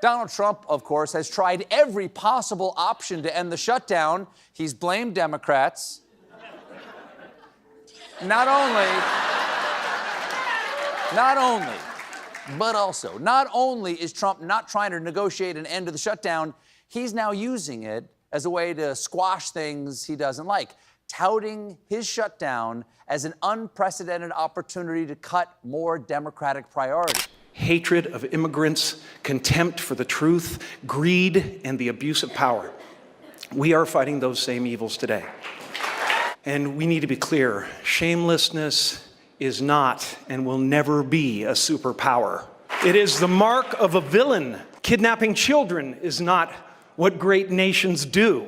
Donald Trump, of course, has tried every possible option to end the shutdown. He's blamed Democrats. Not only, but also, not only is Trump not trying to negotiate an end to the shutdown, he's now using it as a way to squash things he doesn't like, touting his shutdown as an unprecedented opportunity to cut more Democratic priorities. Hatred of immigrants, contempt for the truth, greed, and the abuse of power. We are fighting those same evils today. And we need to be clear, shamelessness is not and will never be a superpower. It is the mark of a villain. Kidnapping children is not what great nations do.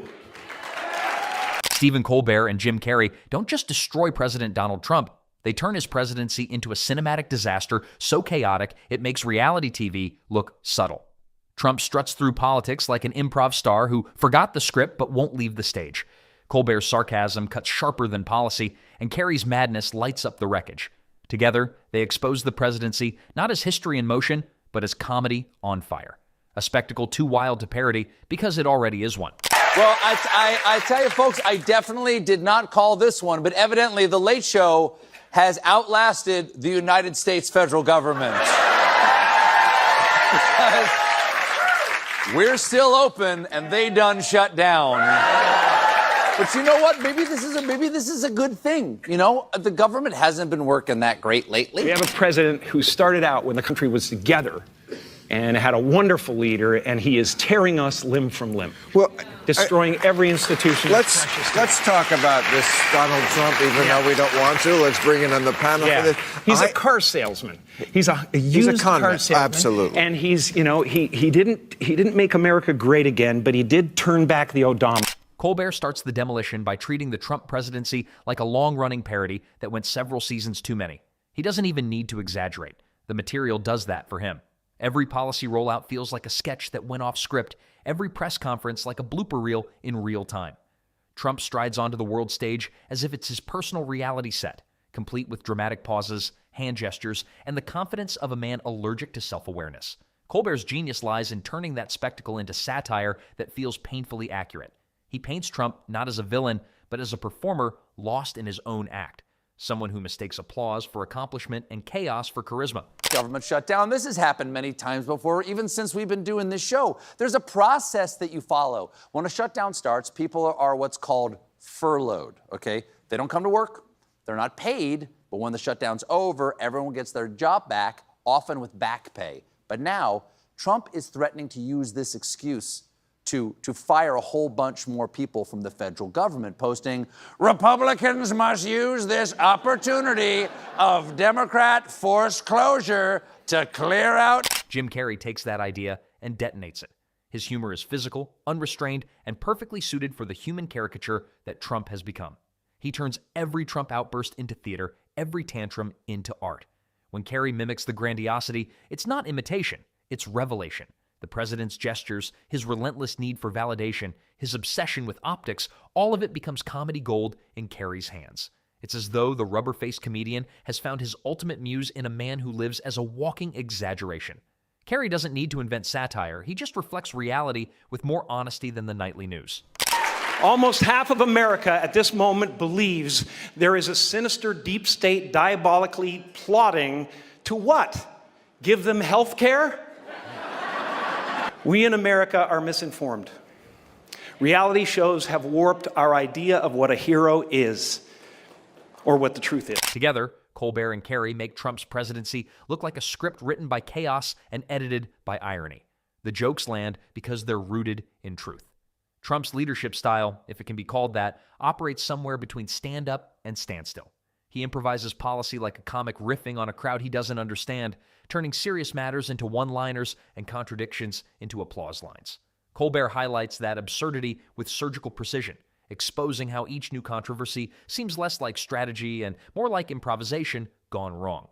Stephen Colbert and Jim Carrey don't just destroy President Donald Trump, they turn his presidency into a cinematic disaster so chaotic it makes reality TV look subtle. Trump struts through politics like an improv star who forgot the script but won't leave the stage. Colbert's sarcasm cuts sharper than policy, and Carrey's madness lights up the wreckage. Together, they expose the presidency not as history in motion, but as comedy on fire. A spectacle too wild to parody because it already is one. Well, I tell you, folks, I definitely did not call this one, but evidently The Late Show has outlasted the United States federal government. We're still open, and they done shut down. But you know what? Maybe this is a good thing. You know, the government hasn't been working that great lately. We have a president who started out when the country was together and had a wonderful leader, and he is tearing us limb from limb. Well, destroying every institution. Let's talk about this Donald Trump, even though we don't want to. Let's bring it on the panel for this. He's a car salesman. He's a used car salesman. Absolutely. And he's, you know, he didn't make America great again, but he did turn back the Obama. Colbert starts the demolition by treating the Trump presidency like a long-running parody that went several seasons too many. He doesn't even need to exaggerate. The material does that for him. Every policy rollout feels like a sketch that went off script, every press conference like a blooper reel in real time. Trump strides onto the world stage as if it's his personal reality set, complete with dramatic pauses, hand gestures, and the confidence of a man allergic to self-awareness. Colbert's genius lies in turning that spectacle into satire that feels painfully accurate. He paints Trump not as a villain, but as a performer lost in his own act. Someone who mistakes applause for accomplishment and chaos for charisma. Government shutdown. This has happened many times before, even since we've been doing this show. There's a process that you follow. When a shutdown starts, people are what's called furloughed, okay? They don't come to work, they're not paid, but when the shutdown's over, everyone gets their job back, often with back pay. But now, Trump is threatening to use this excuse to fire a whole bunch more people from the federal government, posting, "Republicans must use this opportunity of Democrat forced closure to clear out." Jim Carrey takes that idea and detonates it. His humor is physical, unrestrained, and perfectly suited for the human caricature that Trump has become. He turns every Trump outburst into theater, every tantrum into art. When Carrey mimics the grandiosity, it's not imitation, it's revelation. The president's gestures, his relentless need for validation, his obsession with optics, all of it becomes comedy gold in Carrey's hands. It's as though the rubber-faced comedian has found his ultimate muse in a man who lives as a walking exaggeration. Carrey doesn't need to invent satire. He just reflects reality with more honesty than the nightly news. Almost half of America at this moment believes there is a sinister deep state diabolically plotting to what? Give them health care? We in America are misinformed. Reality shows have warped our idea of what a hero is, or what the truth is. Together, Colbert and Carrey make Trump's presidency look like a script written by chaos and edited by irony. The jokes land because they're rooted in truth. Trump's leadership style, if it can be called that, operates somewhere between stand-up and standstill. He improvises policy like a comic riffing on a crowd he doesn't understand, turning serious matters into one-liners and contradictions into applause lines. Colbert highlights that absurdity with surgical precision, exposing how each new controversy seems less like strategy and more like improvisation gone wrong.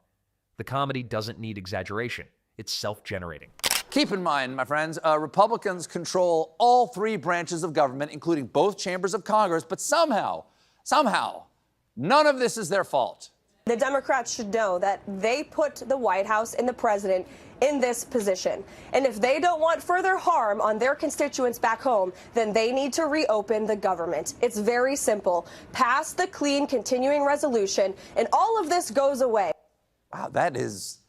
The comedy doesn't need exaggeration. It's self-generating. Keep in mind, my friends, Republicans control all three branches of government, including both chambers of Congress, but somehow, none of this is their fault. The Democrats should know that they put the White House and the president in this position. And if they don't want further harm on their constituents back home, then they need to reopen the government. It's very simple. Pass the clean continuing resolution, and all of this goes away. Wow, that is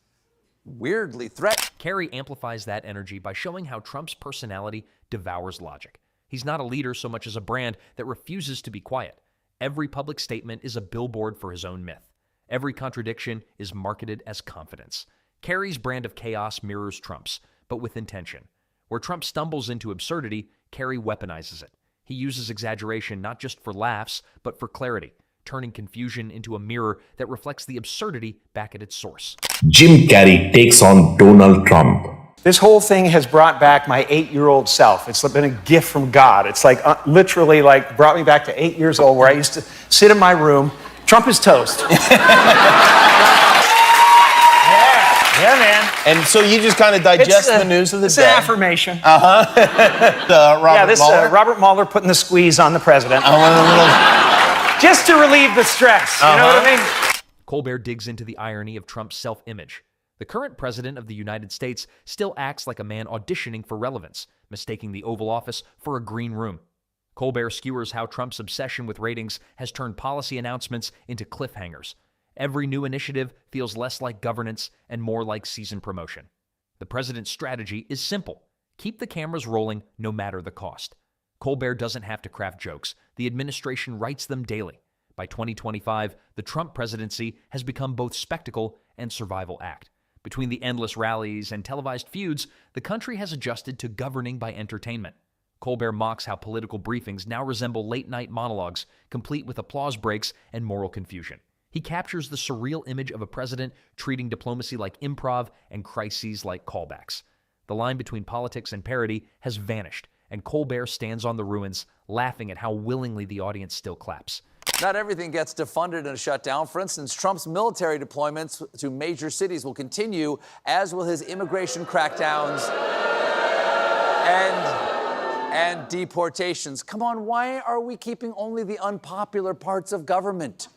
weirdly threatening. Carrey amplifies that energy by showing how Trump's personality devours logic. He's not a leader so much as a brand that refuses to be quiet. Every public statement is a billboard for his own myth. Every contradiction is marketed as confidence. Carrey's brand of chaos mirrors Trump's, but with intention. Where Trump stumbles into absurdity, Carrey weaponizes it. He uses exaggeration not just for laughs, but for clarity, turning confusion into a mirror that reflects the absurdity back at its source. Jim Carrey takes on Donald Trump. This whole thing has brought back my 8-year-old self. It's been a gift from God. It's like literally like brought me back to 8 years old, where I used to sit in my room. Trump is toast. Yeah, man. And so you just kind of digest the news of the day. It's an affirmation. Robert Mueller. Robert Mueller putting the squeeze on the president. Just to relieve the stress. You know what I mean? Colbert digs into the irony of Trump's self-image. The current president of the United States still acts like a man auditioning for relevance, mistaking the Oval Office for a green room. Colbert skewers how Trump's obsession with ratings has turned policy announcements into cliffhangers. Every new initiative feels less like governance and more like season promotion. The president's strategy is simple. Keep the cameras rolling no matter the cost. Colbert doesn't have to craft jokes. The administration writes them daily. By 2025, the Trump presidency has become both spectacle and survival act. Between the endless rallies and televised feuds, the country has adjusted to governing by entertainment. Colbert mocks how political briefings now resemble late-night monologues, complete with applause breaks and moral confusion. He captures the surreal image of a president treating diplomacy like improv and crises like callbacks. The line between politics and parody has vanished, and Colbert stands on the ruins, laughing at how willingly the audience still claps. Not everything gets defunded in a shutdown. For instance, Trump's military deployments to major cities will continue, as will his immigration crackdowns and deportations. Come on, why are we keeping only the unpopular parts of government?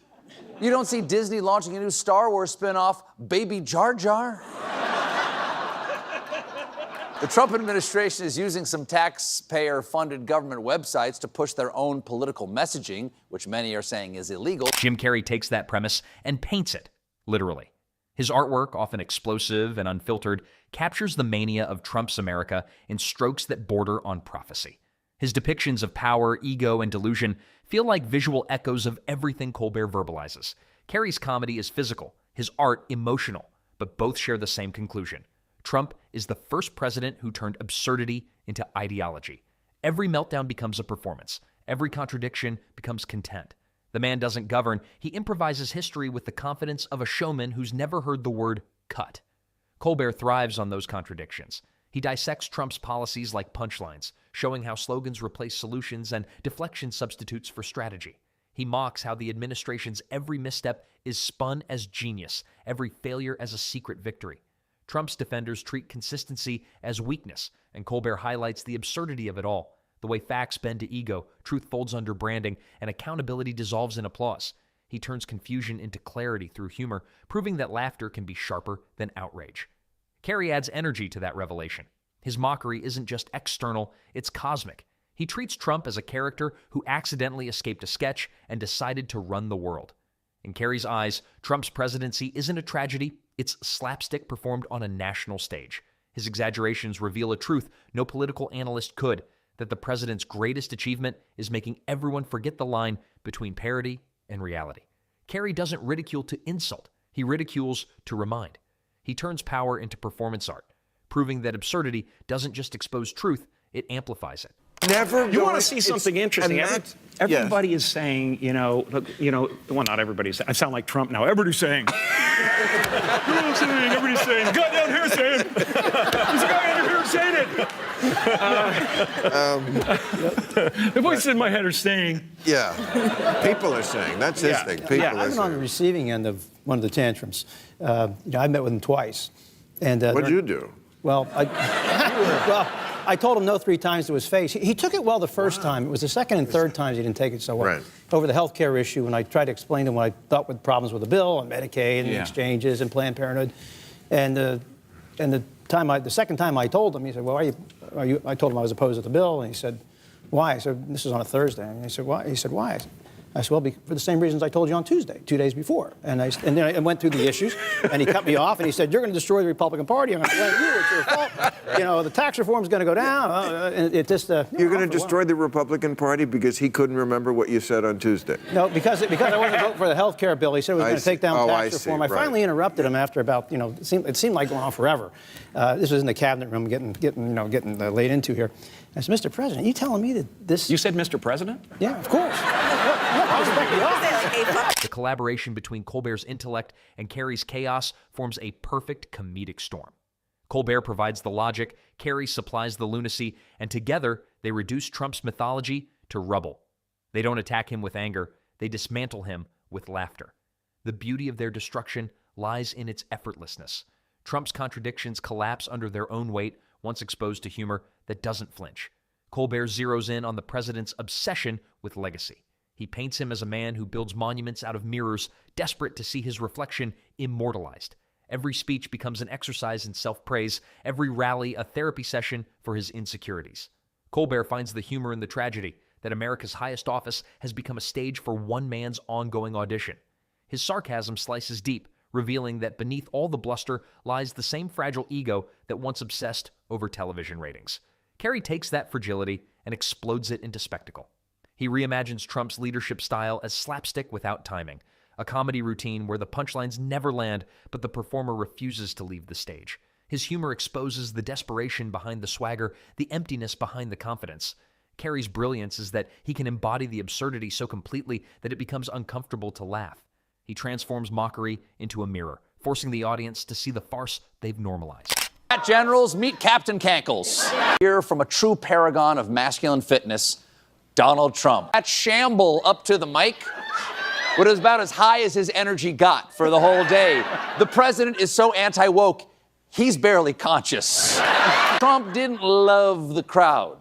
You don't see Disney launching a new Star Wars spinoff, Baby Jar Jar? The Trump administration is using some taxpayer-funded government websites to push their own political messaging, which many are saying is illegal. Jim Carrey takes that premise and paints it, literally. His artwork, often explosive and unfiltered, captures the mania of Trump's America in strokes that border on prophecy. His depictions of power, ego, and delusion feel like visual echoes of everything Colbert verbalizes. Carrey's comedy is physical, his art emotional, but both share the same conclusion. Trump is the first president who turned absurdity into ideology. Every meltdown becomes a performance. Every contradiction becomes content. The man doesn't govern. He improvises history with the confidence of a showman who's never heard the word cut. Colbert thrives on those contradictions. He dissects Trump's policies like punchlines, showing how slogans replace solutions and deflection substitutes for strategy. He mocks how the administration's every misstep is spun as genius, every failure as a secret victory. Trump's defenders treat consistency as weakness, and Colbert highlights the absurdity of it all. The way facts bend to ego, truth folds under branding, and accountability dissolves in applause. He turns confusion into clarity through humor, proving that laughter can be sharper than outrage. Carrey adds energy to that revelation. His mockery isn't just external, it's cosmic. He treats Trump as a character who accidentally escaped a sketch and decided to run the world. In Carrey's eyes, Trump's presidency isn't a tragedy, it's slapstick performed on a national stage. His exaggerations reveal a truth no political analyst could, that the president's greatest achievement is making everyone forget the line between parody and reality. Carrey doesn't ridicule to insult, he ridicules to remind. He turns power into performance art, proving that absurdity doesn't just expose truth, it amplifies it. You want to see something interesting? Everybody is saying, well, not everybody's saying. I sound like Trump now. Everybody's saying. Everybody's saying. The guy down here saying. There's a guy under here saying it. The voices in my head are saying. Yeah, people are saying. That's his thing. People are I've been on the receiving end of one of the tantrums. I met with him twice. And What'd you do? Well, I told him no 3 times to his face. He took it well the first time. It was the second and third times he didn't take it so well. Right. Over the health care issue, when I tried to explain to him what I thought were problems with the bill and Medicaid and Yeah. exchanges and Planned Parenthood. And the second time I told him, he said, well, I told him I was opposed to the bill. And he said, why? I said, this was on a Thursday. And he said, why? He said, why? I said, well, for the same reasons I told you on Tuesday, 2 days before. And then I went through the issues, and he cut me off, and he said, you're going to destroy the Republican Party. I'm going to blame you. It's your fault. You know, the tax reform is going to go down. You're going to destroy the Republican Party because he couldn't remember what you said on Tuesday. No, because I wanted to vote for the health care bill. He said he was going to take down tax reform. I finally interrupted him after about, it seemed like going on forever. This was in the cabinet room getting laid into here. I said, Mr. President, you telling me that this... You said Mr. President? Yeah, of course. The collaboration between Colbert's intellect and Carrey's chaos forms a perfect comedic storm. Colbert provides the logic, Carrey supplies the lunacy, and together they reduce Trump's mythology to rubble. They don't attack him with anger, they dismantle him with laughter. The beauty of their destruction lies in its effortlessness. Trump's contradictions collapse under their own weight once exposed to humor that doesn't flinch. Colbert zeroes in on the president's obsession with legacy. He paints him as a man who builds monuments out of mirrors, desperate to see his reflection immortalized. Every speech becomes an exercise in self-praise, every rally a therapy session for his insecurities. Colbert finds the humor in the tragedy that America's highest office has become a stage for one man's ongoing audition. His sarcasm slices deep, revealing that beneath all the bluster lies the same fragile ego that once obsessed over television ratings. Carrey takes that fragility and explodes it into spectacle. He reimagines Trump's leadership style as slapstick without timing, a comedy routine where the punchlines never land, but the performer refuses to leave the stage. His humor exposes the desperation behind the swagger, the emptiness behind the confidence. Carrey's brilliance is that he can embody the absurdity so completely that it becomes uncomfortable to laugh. He transforms mockery into a mirror, forcing the audience to see the farce they've normalized. Generals, meet Captain Cankles. Here from a true paragon of masculine fitness, Donald Trump. That shamble up to the mic was about as high as his energy got for the whole day. The president is so anti-woke, he's barely conscious. Trump didn't love the crowd.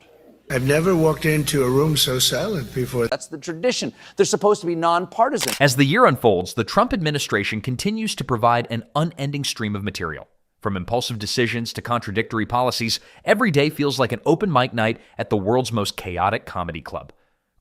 I've never walked into a room so silent before. That's the tradition. They're supposed to be nonpartisan. As the year unfolds, the Trump administration continues to provide an unending stream of material. From impulsive decisions to contradictory policies, every day feels like an open mic night at the world's most chaotic comedy club.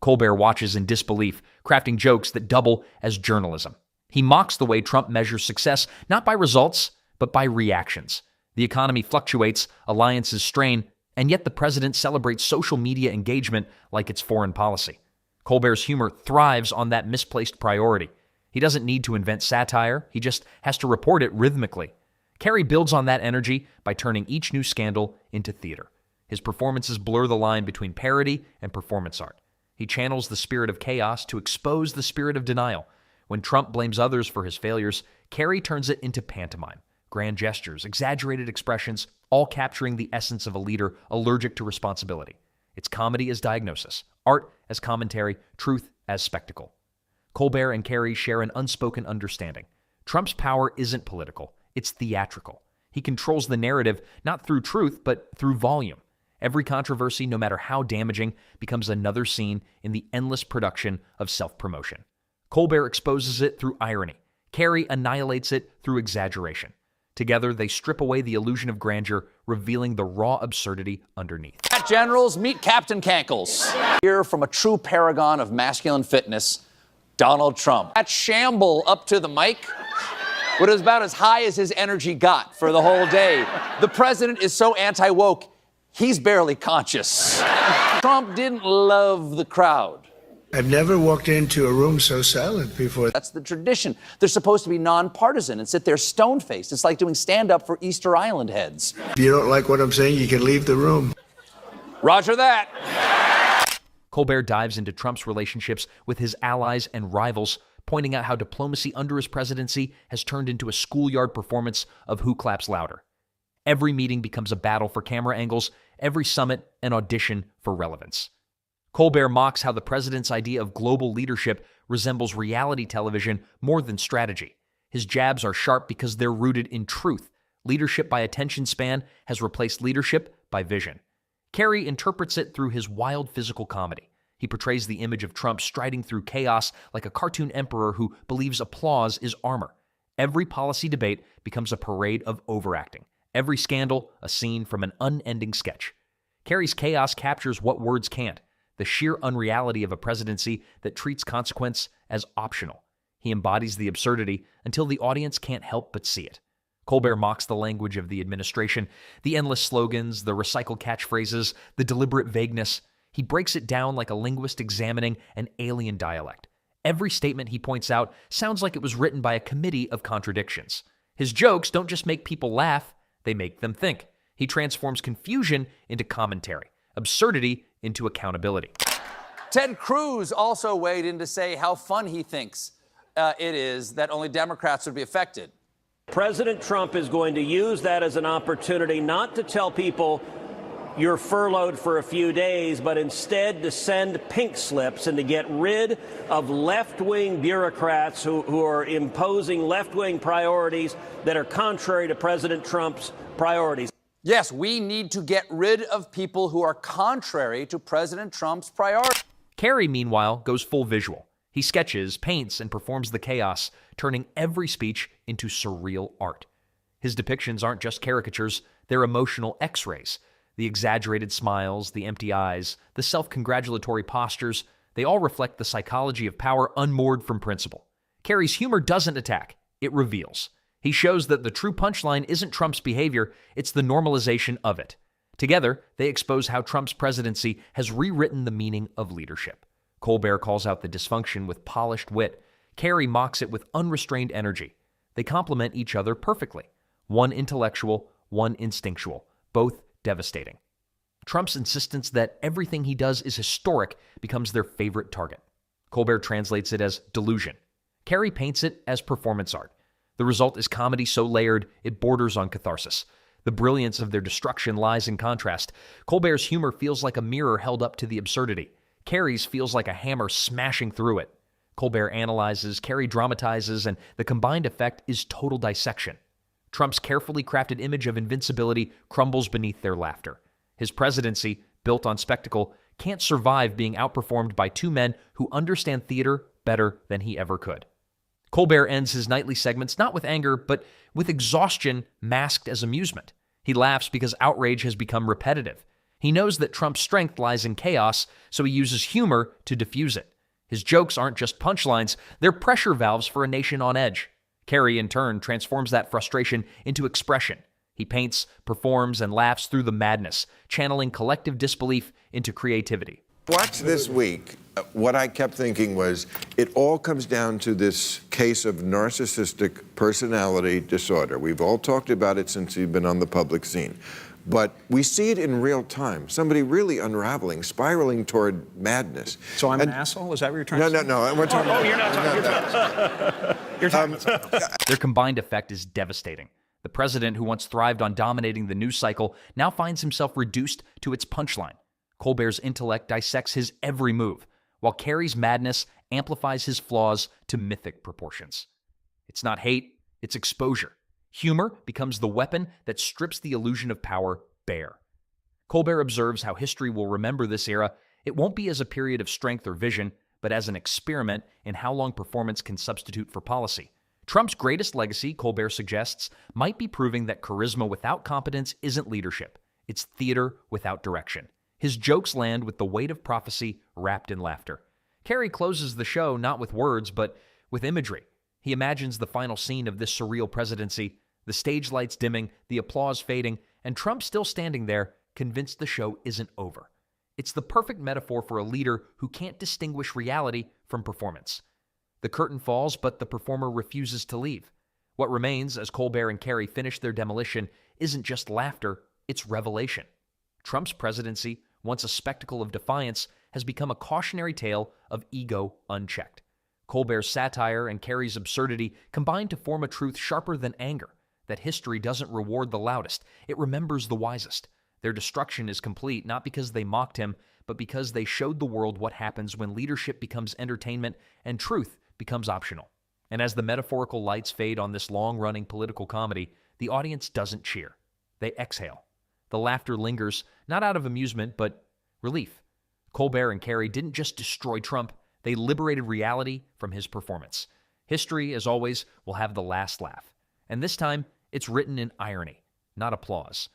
Colbert watches in disbelief, crafting jokes that double as journalism. He mocks the way Trump measures success, not by results, but by reactions. The economy fluctuates, alliances strain, and yet the president celebrates social media engagement like it's foreign policy. Colbert's humor thrives on that misplaced priority. He doesn't need to invent satire, he just has to report it rhythmically. Carrey builds on that energy by turning each new scandal into theater. His performances blur the line between parody and performance art. He channels the spirit of chaos to expose the spirit of denial. When Trump blames others for his failures, Carrey turns it into pantomime. Grand gestures, exaggerated expressions, all capturing the essence of a leader allergic to responsibility. It's comedy as diagnosis, art as commentary, truth as spectacle. Colbert and Carrey share an unspoken understanding. Trump's power isn't political. It's theatrical. He controls the narrative not through truth, but through volume. Every controversy, no matter how damaging, becomes another scene in the endless production of self-promotion. Colbert exposes it through irony. Carrey annihilates it through exaggeration. Together, they strip away the illusion of grandeur, revealing the raw absurdity underneath. Generals, meet Captain Cankles. Here from a true paragon of masculine fitness, Donald Trump. That shamble up to the mic was about as high as his energy got for the whole day. The president is so anti-woke, he's barely conscious. Trump didn't love the crowd. I've never walked into a room so silent before. That's the tradition. They're supposed to be nonpartisan and sit there stone-faced. It's like doing stand-up for Easter Island heads. If you don't like what I'm saying, you can leave the room. Roger that. Colbert dives into Trump's relationships with his allies and rivals, pointing out how diplomacy under his presidency has turned into a schoolyard performance of who claps louder. Every meeting becomes a battle for camera angles, every summit an audition for relevance. Colbert mocks how the president's idea of global leadership resembles reality television more than strategy. His jabs are sharp because they're rooted in truth. Leadership by attention span has replaced leadership by vision. Carrey interprets it through his wild physical comedy. He portrays the image of Trump striding through chaos like a cartoon emperor who believes applause is armor. Every policy debate becomes a parade of overacting. Every scandal, a scene from an unending sketch. Carrey's chaos captures what words can't, the sheer unreality of a presidency that treats consequence as optional. He embodies the absurdity until the audience can't help but see it. Colbert mocks the language of the administration, the endless slogans, the recycled catchphrases, the deliberate vagueness. He breaks it down like a linguist examining an alien dialect. Every statement he points out sounds like it was written by a committee of contradictions. His jokes don't just make people laugh, they make them think. He transforms confusion into commentary, absurdity into accountability. Ted Cruz also weighed in to say how fun he thinks it is that only Democrats would be affected. President Trump is going to use that as an opportunity not to tell people you're furloughed for a few days, but instead to send pink slips and to get rid of left-wing bureaucrats who are imposing left-wing priorities that are contrary to President Trump's priorities. Yes, we need to get rid of people who are contrary to President Trump's priorities. Carrey, meanwhile, goes full visual. He sketches, paints, and performs the chaos, turning every speech into surreal art. His depictions aren't just caricatures, they're emotional x-rays. The exaggerated smiles, the empty eyes, the self-congratulatory postures, they all reflect the psychology of power unmoored from principle. Carrey's humor doesn't attack, it reveals. He shows that the true punchline isn't Trump's behavior, it's the normalization of it. Together, they expose how Trump's presidency has rewritten the meaning of leadership. Colbert calls out the dysfunction with polished wit. Carrey mocks it with unrestrained energy. They complement each other perfectly. One intellectual, one instinctual, both devastating. Trump's insistence that everything he does is historic becomes their favorite target. Colbert translates it as delusion. Carrey paints it as performance art. The result is comedy so layered it borders on catharsis. The brilliance of their destruction lies in contrast. Colbert's humor feels like a mirror held up to the absurdity. Carrey's feels like a hammer smashing through it. Colbert analyzes, Carrey dramatizes, and the combined effect is total dissection. Trump's carefully crafted image of invincibility crumbles beneath their laughter. His presidency, built on spectacle, can't survive being outperformed by two men who understand theater better than he ever could. Colbert ends his nightly segments not with anger, but with exhaustion masked as amusement. He laughs because outrage has become repetitive. He knows that Trump's strength lies in chaos, so he uses humor to diffuse it. His jokes aren't just punchlines, they're pressure valves for a nation on edge. Carrey, in turn, transforms that frustration into expression. He paints, performs, and laughs through the madness, channeling collective disbelief into creativity. Watch this week. What I kept thinking was, it all comes down to this case of narcissistic personality disorder. We've all talked about it since you've been on the public scene. But we see it in real time. Somebody really unraveling, spiraling toward madness. So I'm an asshole? Is that what you're trying to say? No. We're talking you're not talking about You're talking about something else. Their combined effect is devastating. The president who once thrived on dominating the news cycle now finds himself reduced to its punchline. Colbert's intellect dissects his every move, while Carrey's madness amplifies his flaws to mythic proportions. It's not hate, it's exposure. Humor becomes the weapon that strips the illusion of power bare. Colbert observes how history will remember this era. It won't be as a period of strength or vision, but as an experiment in how long performance can substitute for policy. Trump's greatest legacy, Colbert suggests, might be proving that charisma without competence isn't leadership. It's theater without direction. His jokes land with the weight of prophecy wrapped in laughter. Carrey closes the show not with words, but with imagery. He imagines the final scene of this surreal presidency, the stage lights dimming, the applause fading, and Trump still standing there, convinced the show isn't over. It's the perfect metaphor for a leader who can't distinguish reality from performance. The curtain falls, but the performer refuses to leave. What remains, as Colbert and Carrey finish their demolition, isn't just laughter, it's revelation. Trump's presidency, once a spectacle of defiance, has become a cautionary tale of ego unchecked. Colbert's satire and Carrey's absurdity combine to form a truth sharper than anger, that history doesn't reward the loudest, it remembers the wisest. Their destruction is complete not because they mocked him, but because they showed the world what happens when leadership becomes entertainment and truth becomes optional. And as the metaphorical lights fade on this long-running political comedy, the audience doesn't cheer. They exhale. The laughter lingers, not out of amusement, but relief. Colbert and Carrey didn't just destroy Trump, they liberated reality from his performance. History, as always, will have the last laugh. And this time, it's written in irony, not applause.